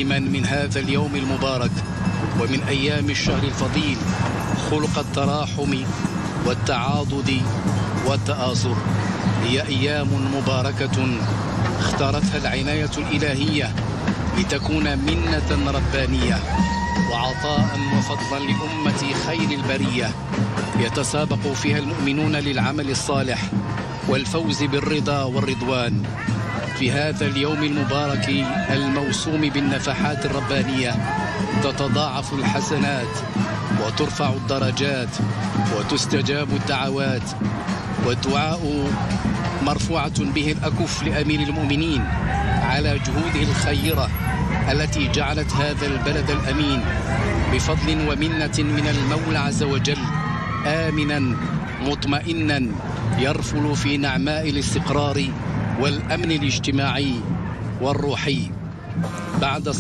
من هذا اليوم المبارك ومن أيام الشهر الفضيل خلق التراحم والتعاضد والتآزر. هي أيام مباركة اختارتها العناية الإلهية لتكون منة ربانية وعطاء وفضلا لأمة خير البرية، يتسابق فيها المؤمنون للعمل الصالح والفوز بالرضا والرضوان. في هذا اليوم المبارك الموسوم بالنفحات الربانية تتضاعف الحسنات وترفع الدرجات وتستجاب الدعوات، والدعاء مرفوعة به الأكف لأمير المؤمنين على جهوده الخيرة التي جعلت هذا البلد الأمين بفضل ومنة من المولى عز وجل آمنا مطمئنا يرفل في نعماء الاستقرار والأمن الاجتماعي والروحي. بعد